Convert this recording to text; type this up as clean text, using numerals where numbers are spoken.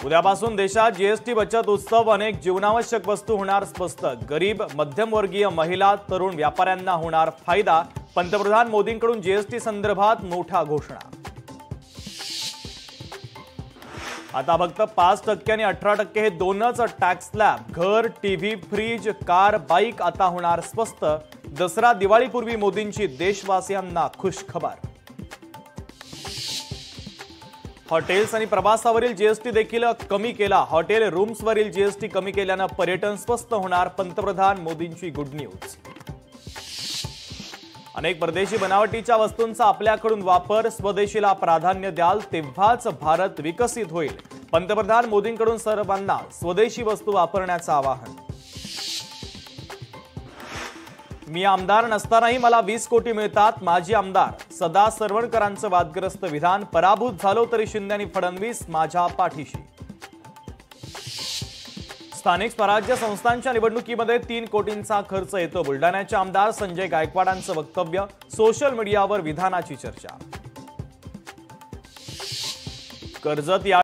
उद्यापासून देशात जीएसटी बचत उत्सव, अनेक जीवनावश्यक वस्तू होणार स्वस्त, गरीब मध्यमवर्गीय महिला तरुण व्यापाऱ्यांना होणार फायदा। पंतप्रधान मोदींकडून जीएसटी संदर्भात मोठा घोषणा। आता फक्त 5% आणि 18% हे दोनच टॅक्स स्लॅब, घर, टीव्ही, फ्रीज, कार, बाईक आता होणार स्वस्त। दसरा दिवाळीपूर्वी मोदींची देशवासियांना खुश खबर। हॉटेल्स आणि प्रवासावरील जीएसटी देखील कमी केला। हॉटेल रूम्सवरील जीएसटी कमी केल्याने पर्यटन स्वस्त होणार। पंतप्रधान मोदींची गुड न्यूज। अनेक परदेशी बनावटीच्या वस्तूंचा आपल्याकडून वापर, स्वदेशीला प्राधान्य द्याल तेव्हाच भारत विकसित होईल। पंतप्रधान मोदींकडून सर्वांना स्वदेशी वस्तू वापरण्याचं आवाहन। मी आमदार नसतानाही मला 20 कोटी मिळतात, माजी आमदार सदा सरवणकरांचं वादग्रस्त विधान। पराभूत झालो तरी शिंदे आणि फडणवीस माझ्या पाठीशी। स्थानिक स्वराज्य संस्थांच्या निवडणुकीमध्ये 3 कोटींचा खर्च येतो। बुलढाण्याचे आमदार संजय गायकवाडांचं वक्तव्य। सोशल मीडियावर विधानाची चर्चा। कर्जत या